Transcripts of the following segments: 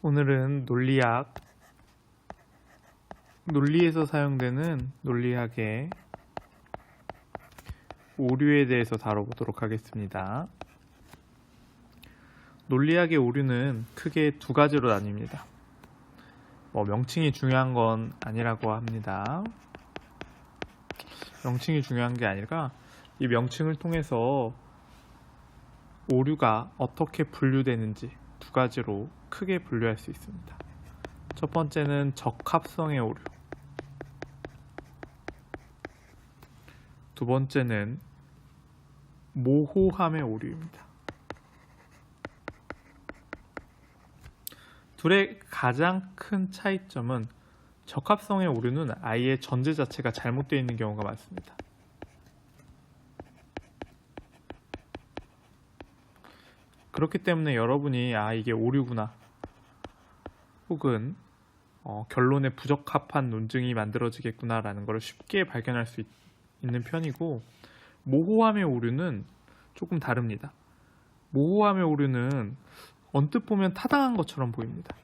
오늘은 논리에서 사용되는 논리학의 오류에 대해서 다뤄보도록 하겠습니다. 논리학의 오류는 크게 두 가지로 나뉩니다. 명칭이 중요한 건 아니라고 합니다. 명칭이 중요한 게 아니라 이 명칭을 통해서 오류가 어떻게 분류되는지 두 가지로 크게 분류할 수 있습니다. 첫 번째는 적합성의 오류, 두 번째는 모호함의 오류입니다. 둘의 가장 큰 차이점은 적합성의 오류는 아예 전제 자체가 잘못되어 있는 경우가 많습니다. 그렇기 때문에 여러분이 이게 오류구나 혹은 결론에 부적합한 논증이 만들어지겠구나 라는 것을 쉽게 발견할 수 있는 편이고, 모호함의 오류는 조금 다릅니다. 모호함의 오류는 언뜻 보면 타당한 것처럼 보입니다.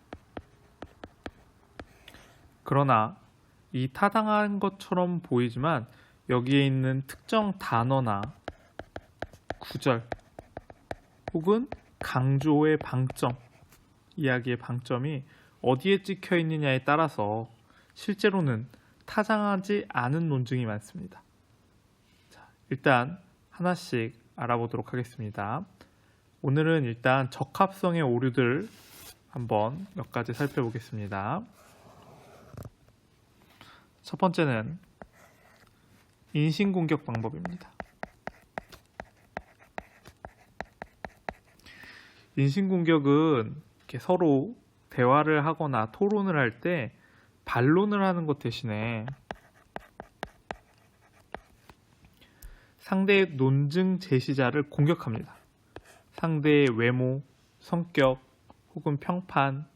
그러나 이 타당한 것처럼 보이지만 여기에 있는 특정 단어나 구절 혹은 강조의 방점, 이야기의 방점이 어디에 찍혀 있느냐에 따라서 실제로는 타당하지 않은 논증이 많습니다. 자, 일단 하나씩 알아보도록 하겠습니다. 오늘은 일단 적합성의 오류들 한번 몇 가지 살펴보겠습니다. 첫 번째는 인신공격 방법입니다. 인신공격은 이렇게 서로 대화를 하거나 토론을 할 때 반론을 하는 것 대신에 상대의 논증 제시자를 공격합니다. 상대의 외모, 성격 혹은 평판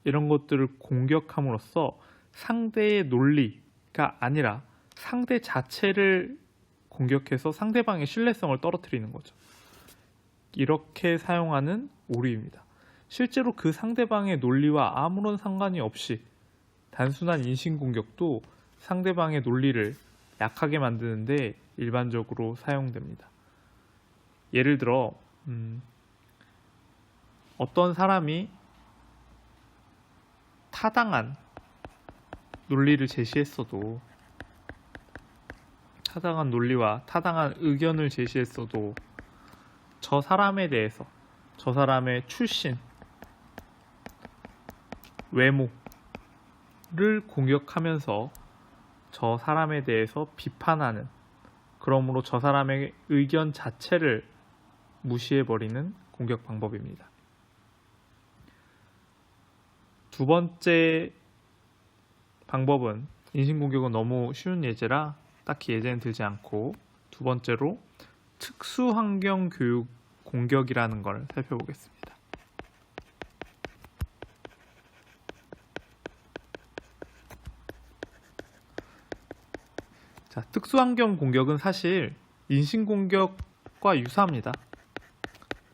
이런 것들을 공격함으로써 상대의 논리가 아니라 상대 자체를 공격해서 상대방의 신뢰성을 떨어뜨리는 거죠. 이렇게 사용하는 오류입니다. 실제로 그 상대방의 논리와 아무런 상관이 없이 단순한 인신공격도 상대방의 논리를 약하게 만드는데 일반적으로 사용됩니다. 예를 들어 어떤 사람이 타당한 논리를 제시했어도, 타당한 논리와 타당한 의견을 제시했어도 저 사람에 대해서, 저 사람의 출신, 외모를 공격하면서 저 사람에 대해서 비판하는, 그러므로 저 사람의 의견 자체를 무시해버리는 공격 방법입니다. 두 번째 방법은, 인신공격은 너무 쉬운 예제라 딱히 예제는 들지 않고, 두 번째로 특수환경 교육 공격이라는 걸 살펴보겠습니다. 자, 특수환경 공격은 사실 인신공격과 유사합니다.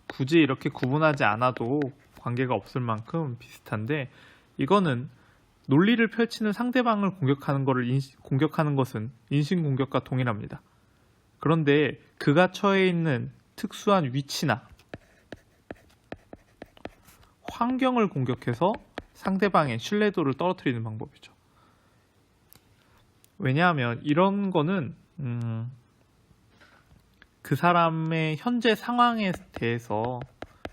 굳이 이렇게 구분하지 않아도 관계가 없을 만큼 비슷한데, 이거는 논리를 펼치는 상대방을 공격하는 것은 인신공격과 동일합니다. 그런데 그가 처해 있는 특수한 위치나 환경을 공격해서 상대방의 신뢰도를 떨어뜨리는 방법이죠. 왜냐하면 이런 거는 그 사람의 현재 상황에 대해서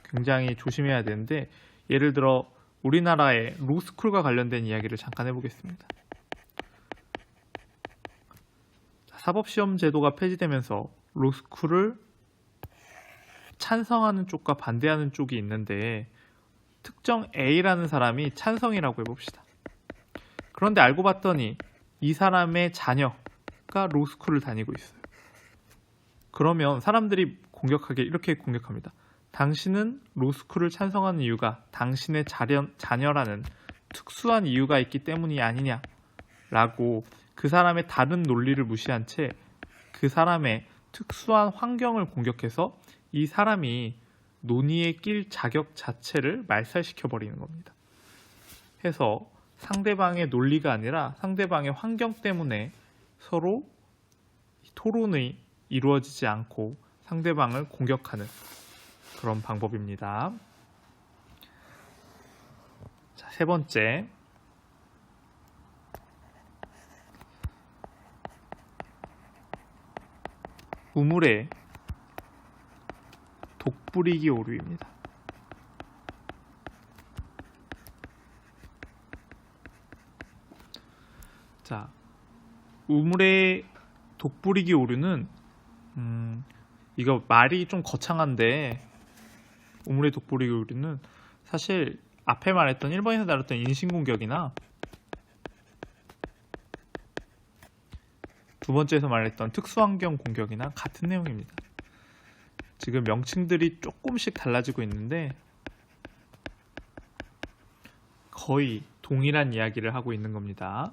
굉장히 조심해야 되는데, 예를 들어 우리나라의 로스쿨과 관련된 이야기를 잠깐 해보겠습니다. 사법시험 제도가 폐지되면서 로스쿨을 찬성하는 쪽과 반대하는 쪽이 있는데, 특정 A라는 사람이 찬성이라고 해봅시다. 그런데 알고 봤더니 이 사람의 자녀가 로스쿨을 다니고 있어요. 그러면 사람들이 이렇게 공격합니다. 당신은 로스쿨을 찬성하는 이유가 당신의 자녀라는 특수한 이유가 있기 때문이 아니냐라고 그 사람의 다른 논리를 무시한 채 그 사람의 특수한 환경을 공격해서 이 사람이 논의에 낄 자격 자체를 말살시켜버리는 겁니다. 해서 상대방의 논리가 아니라 상대방의 환경 때문에 서로 토론이 이루어지지 않고 상대방을 공격하는 그런 방법입니다. 자, 세 번째. 우물의 독부리기 오류입니다. 자, 우물의 독부리기 오류는 이거 말이 좀 거창한데, 우물의 독부리기 오류는 사실 앞에 말했던 1번에서 다뤘던 인신공격이나 두 번째에서 말했던 특수환경 공격이나 같은 내용입니다. 지금 명칭들이 조금씩 달라지고 있는데 거의 동일한 이야기를 하고 있는 겁니다.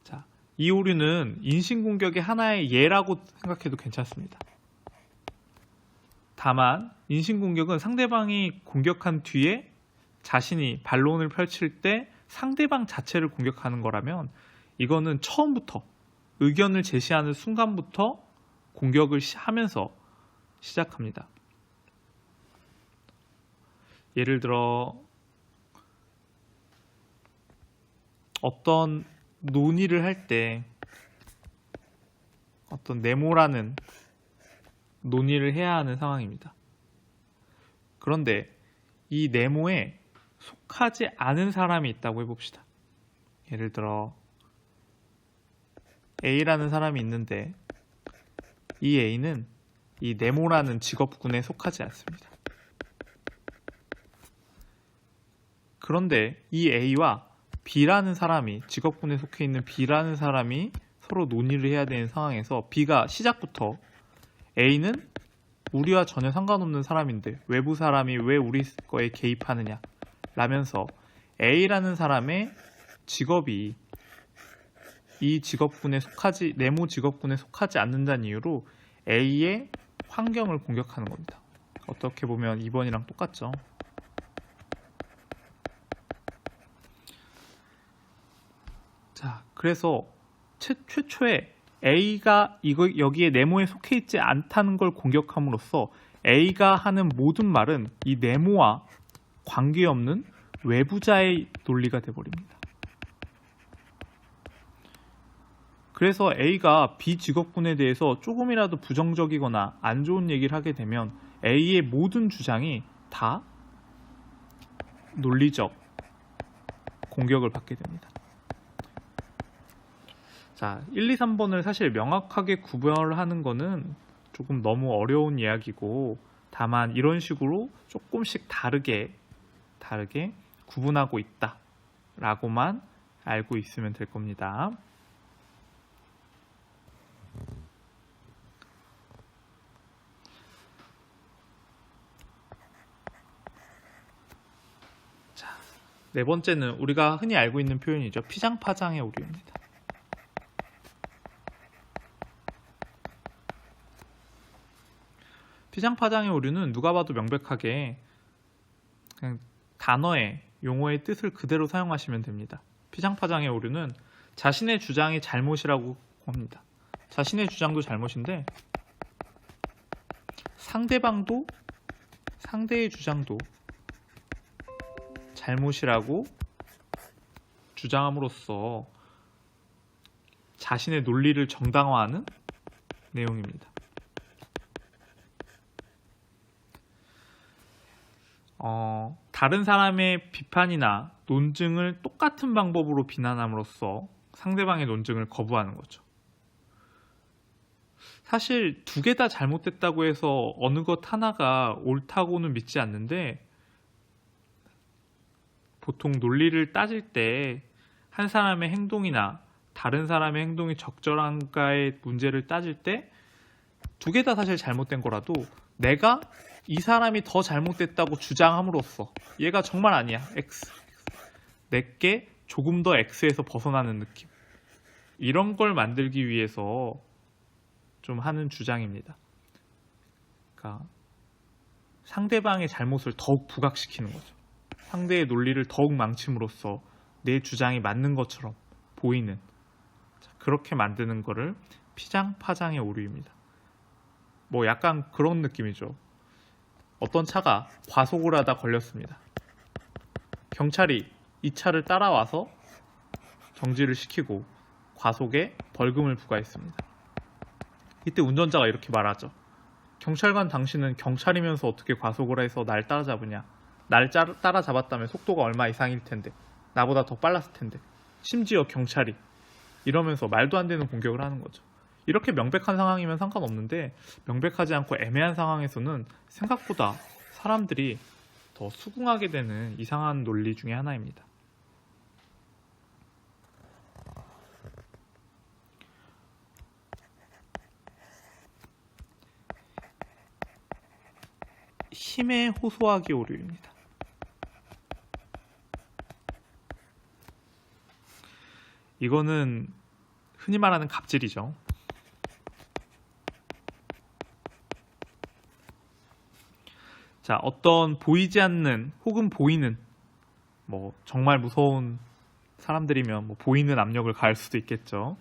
자, 이 오류는 인신공격의 하나의 예라고 생각해도 괜찮습니다. 다만 인신공격은 상대방이 공격한 뒤에 자신이 반론을 펼칠 때 상대방 자체를 공격하는 거라면 이거는 처음부터 의견을 제시하는 순간부터 공격을 하면서 시작합니다. 예를 들어 어떤 논의를 할 때 어떤 네모라는 논의를 해야 하는 상황입니다. 그런데 이 네모에 속하지 않은 사람이 있다고 해봅시다. 예를 들어 A라는 사람이 있는데 이 A는 이 네모라는 직업군에 속하지 않습니다. 그런데 이 A와 B라는 사람이, 직업군에 속해 있는 B라는 사람이 서로 논의를 해야 되는 상황에서 B가 시작부터 A는 우리와 전혀 상관없는 사람인데 외부 사람이 왜 우리 거에 개입하느냐 라면서 A라는 사람의 직업이 이 직업군에 속하지, 네모 직업군에 속하지 않는다는 이유로 A의 환경을 공격하는 겁니다. 어떻게 보면 2번이랑 똑같죠. 자, 그래서 최초에 A가 여기에 네모에 속해 있지 않다는 걸 공격함으로써 A가 하는 모든 말은 이 네모와 관계없는 외부자의 논리가 되어버립니다. 그래서 A가 B 직업군에 대해서 조금이라도 부정적이거나 안 좋은 얘기를 하게 되면 A의 모든 주장이 다 논리적 공격을 받게 됩니다. 자, 1, 2, 3번을 사실 명확하게 구별하는 거는 조금 너무 어려운 이야기고, 다만 이런 식으로 조금씩 다르게 구분하고 있다 라고만 알고 있으면 될 겁니다. 자, 네 번째는 우리가 흔히 알고 있는 표현이죠. 피장파장의 오류입니다. 피장파장의 오류는 누가 봐도 명백하게 그냥 단어의 용어의 뜻을 그대로 사용하시면 됩니다. 피장파장의 오류는 자신의 주장이 잘못이라고 합니다. 자신의 주장도 잘못인데 상대의 주장도 잘못이라고 주장함으로써 자신의 논리를 정당화하는 내용입니다. 다른 사람의 비판이나 논증을 똑같은 방법으로 비난함으로써 상대방의 논증을 거부하는 거죠. 사실 두 개 다 잘못됐다고 해서 어느 것 하나가 옳다고는 믿지 않는데, 보통 논리를 따질 때 한 사람의 행동이나 다른 사람의 행동이 적절한가의 문제를 따질 때 두 개 다 사실 잘못된 거라도 내가 이 사람이 더 잘못됐다고 주장함으로써 얘가 정말 아니야, X, 내게 조금 더 X에서 벗어나는 느낌, 이런 걸 만들기 위해서 좀 하는 주장입니다. 그러니까 상대방의 잘못을 더욱 부각시키는 거죠. 상대의 논리를 더욱 망침으로써 내 주장이 맞는 것처럼 보이는, 그렇게 만드는 거를 피장파장의 오류입니다. 뭐 약간 그런 느낌이죠. 어떤 차가 과속을 하다 걸렸습니다. 경찰이 이 차를 따라와서 정지를 시키고 과속에 벌금을 부과했습니다. 이때 운전자가 이렇게 말하죠. 경찰관, 당신은 경찰이면서 어떻게 과속을 해서 날 따라잡으냐? 날 따라잡았다면 속도가 얼마 이상일 텐데, 나보다 더 빨랐을 텐데, 심지어 경찰이, 이러면서 말도 안 되는 공격을 하는 거죠. 이렇게 명백한 상황이면 상관없는데, 명백하지 않고 애매한 상황에서는 생각보다 사람들이 더 수긍하게 되는 이상한 논리 중에 하나입니다. 힘에 호소하기 오류입니다. 이거는 흔히 말하는 갑질이죠. 자, 어떤 보이지 않는 혹은 보이는, 뭐 정말 무서운 사람들이면 뭐 보이는 압력을 가할 수도 있겠죠.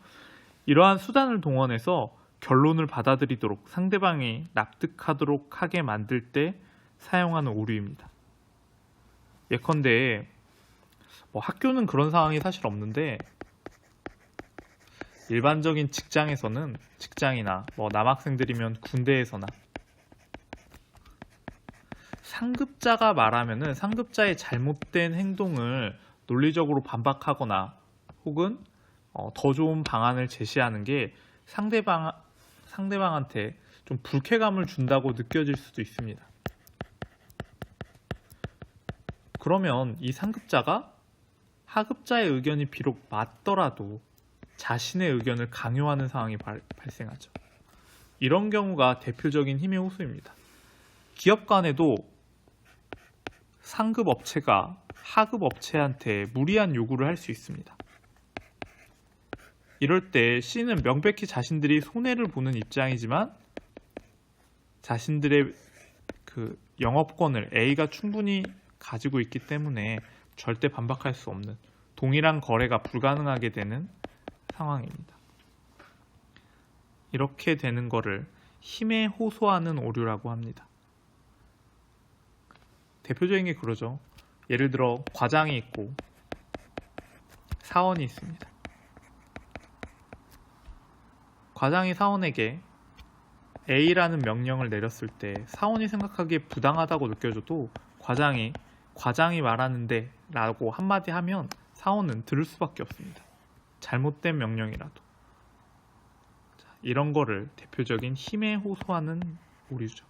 이러한 수단을 동원해서 결론을 받아들이도록, 상대방이 납득하도록 하게 만들 때 사용하는 오류입니다. 예컨대 뭐 학교는 그런 상황이 사실 없는데, 일반적인 직장에서는, 직장이나 뭐 남학생들이면 군대에서나, 상급자가 말하면은 상급자의 잘못된 행동을 논리적으로 반박하거나 혹은 더 좋은 방안을 제시하는 게 상대방한테 좀 불쾌감을 준다고 느껴질 수도 있습니다. 그러면 이 상급자가 하급자의 의견이 비록 맞더라도 자신의 의견을 강요하는 상황이 발생하죠. 이런 경우가 대표적인 힘의 호소입니다. 기업 간에도 상급 업체가 하급 업체한테 무리한 요구를 할 수 있습니다. 이럴 때 C는 명백히 자신들이 손해를 보는 입장이지만 자신들의 그 영업권을 A가 충분히 가지고 있기 때문에 절대 반박할 수 없는, 동일한 거래가 불가능하게 되는 상황입니다. 이렇게 되는 거를 힘에 호소하는 오류라고 합니다. 대표적인 게 그러죠. 예를 들어 과장이 있고 사원이 있습니다. 과장이 사원에게 A라는 명령을 내렸을 때 사원이 생각하기에 부당하다고 느껴져도 과장이 말하는데 라고 한마디 하면 사원은 들을 수밖에 없습니다. 잘못된 명령이라도. 자, 이런 거를 대표적인 힘에 호소하는 오류죠.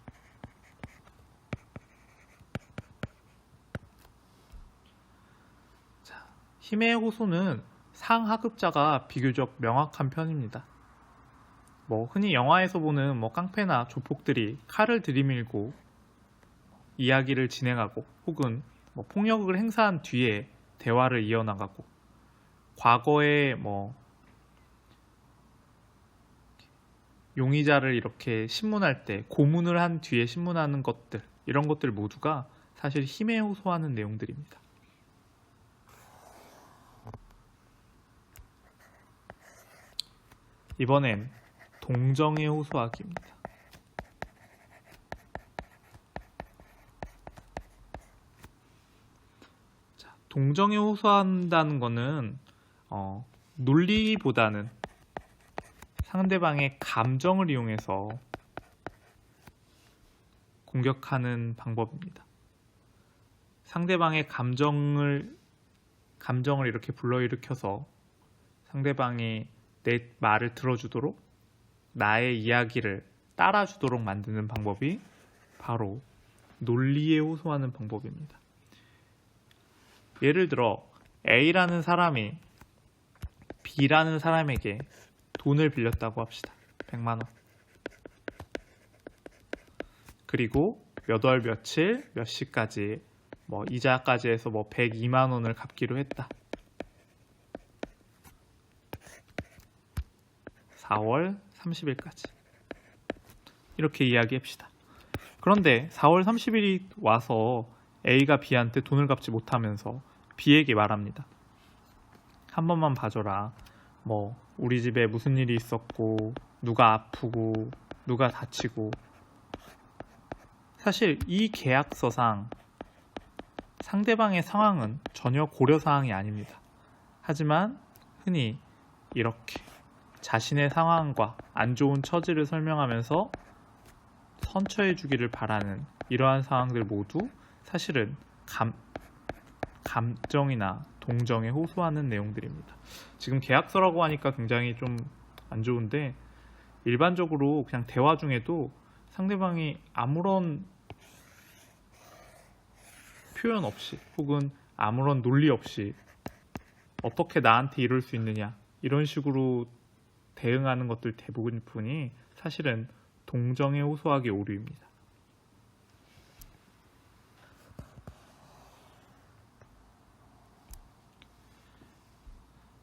자, 힘의 호소는 상하급자가 비교적 명확한 편입니다. 뭐 흔히 영화에서 보는 뭐 깡패나 조폭들이 칼을 들이밀고 이야기를 진행하고 혹은 뭐 폭력을 행사한 뒤에 대화를 이어나가고, 과거에 뭐 용의자를 이렇게 신문할 때 고문을 한 뒤에 신문하는 것들, 이런 것들 모두가 사실 힘에 호소하는 내용들입니다. 이번엔 동정에 호소하기입니다. 자, 동정에 호소한다는 것은 논리보다는 상대방의 감정을 이용해서 공격하는 방법입니다. 상대방의 감정을 이렇게 불러일으켜서 상대방이 내 말을 들어주도록, 나의 이야기를 따라주도록 만드는 방법이 바로 논리에 호소하는 방법입니다. 예를 들어 A라는 사람이 B라는 사람에게 돈을 빌렸다고 합시다. 100만 원. 그리고 몇 월 며칠 몇 시까지 뭐 이자까지 해서 뭐 102만 원을 갚기로 했다. 4월 30일까지. 이렇게 이야기합시다. 그런데 4월 30일이 와서 A가 B한테 돈을 갚지 못하면서 B에게 말합니다. 한 번만 봐줘라. 뭐 우리 집에 무슨 일이 있었고 누가 아프고 누가 다치고. 사실 이 계약서상 상대방의 상황은 전혀 고려사항이 아닙니다. 하지만 흔히 이렇게 자신의 상황과 안 좋은 처지를 설명하면서 선처해 주기를 바라는 이러한 상황들 모두 사실은 감정이나 동정에 호소하는 내용들입니다. 지금 계약서라고 하니까 굉장히 좀 안 좋은데, 일반적으로 그냥 대화 중에도 상대방이 아무런 표현 없이 혹은 아무런 논리 없이 어떻게 나한테 이럴 수 있느냐 이런 식으로 대응하는 것들 대부분이 사실은 동정에 호소하기 오류입니다.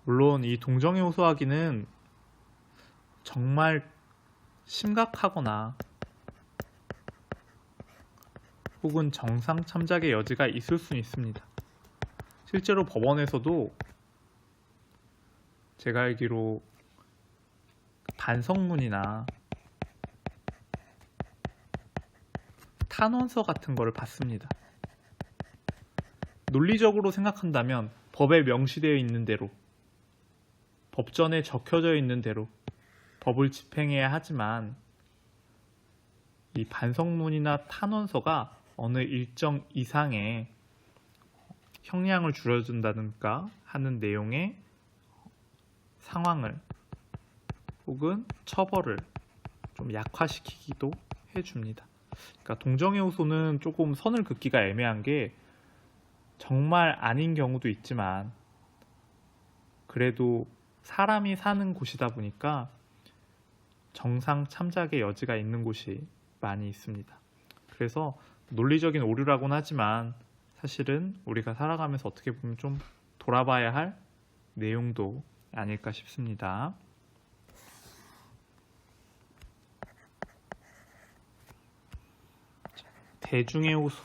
물론 이 동정에 호소하기는 정말 심각하거나 혹은 정상 참작의 여지가 있을 수는 있습니다. 실제로 법원에서도 제가 알기로 반성문이나 탄원서 같은 거를 받습니다. 논리적으로 생각한다면 법에 명시되어 있는 대로, 법전에 적혀져 있는 대로 법을 집행해야 하지만, 이 반성문이나 탄원서가 어느 일정 이상의 형량을 줄여준다든가 하는 내용의 상황을 혹은 처벌을 좀 약화시키기도 해줍니다. 그러니까 동정의 호소는 조금 선을 긋기가 애매한 게, 정말 아닌 경우도 있지만 그래도 사람이 사는 곳이다 보니까 정상 참작의 여지가 있는 곳이 많이 있습니다. 그래서 논리적인 오류라고는 하지만 사실은 우리가 살아가면서 어떻게 보면 좀 돌아봐야 할 내용도 아닐까 싶습니다. 대중의 호소.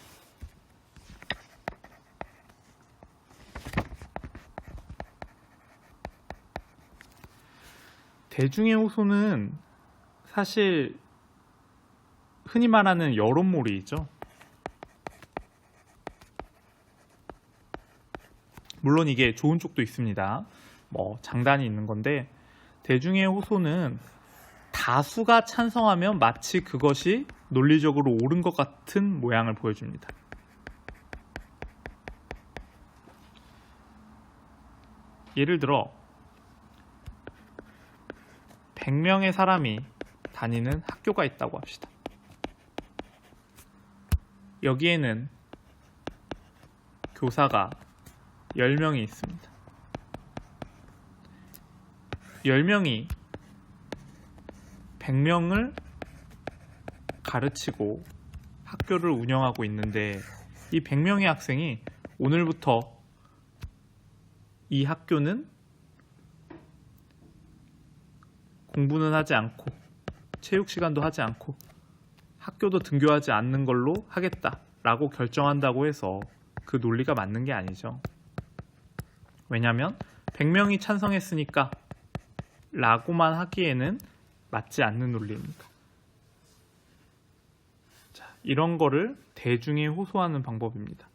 대중의 호소는 사실 흔히 말하는 여론몰이죠. 물론 이게 좋은 쪽도 있습니다. 장단이 있는 건데, 대중의 호소는 다수가 찬성하면 마치 그것이 논리적으로 옳은 것 같은 모양을 보여줍니다. 예를 들어 100명의 사람이 다니는 학교가 있다고 합시다. 여기에는 교사가 10명이 있습니다. 10명이 100명을 가르치고 학교를 운영하고 있는데, 이 100명의 학생이 오늘부터 이 학교는 공부는 하지 않고 체육 시간도 하지 않고 학교도 등교하지 않는 걸로 하겠다라고 결정한다고 해서 그 논리가 맞는 게 아니죠. 왜냐하면 100명이 찬성했으니까 라고만 하기에는 맞지 않는 논리입니다. 자, 이런 거를 대중에 호소하는 방법입니다.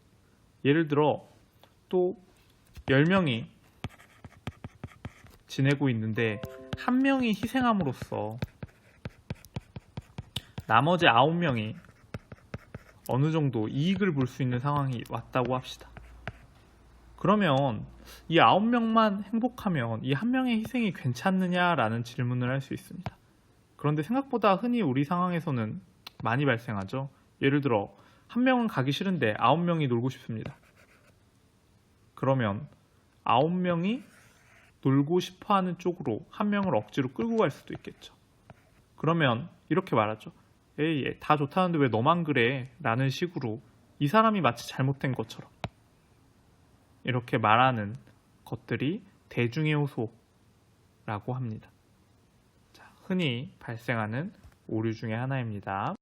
예를 들어 또 10명이 지내고 있는데 한 명이 희생함으로써 나머지 9명이 어느 정도 이익을 볼 수 있는 상황이 왔다고 합시다. 그러면 이 9명만 행복하면 이 한 명의 희생이 괜찮느냐라는 질문을 할 수 있습니다. 그런데 생각보다 흔히 우리 상황에서는 많이 발생하죠. 예를 들어 한 명은 가기 싫은데 9명이 놀고 싶습니다. 그러면 9명이 놀고 싶어하는 쪽으로 한 명을 억지로 끌고 갈 수도 있겠죠. 그러면 이렇게 말하죠. 에이, 다 좋다는데 왜 너만 그래? 라는 식으로 이 사람이 마치 잘못된 것처럼 이렇게 말하는 것들이 대중의 호소라고 합니다. 자, 흔히 발생하는 오류 중에 하나입니다.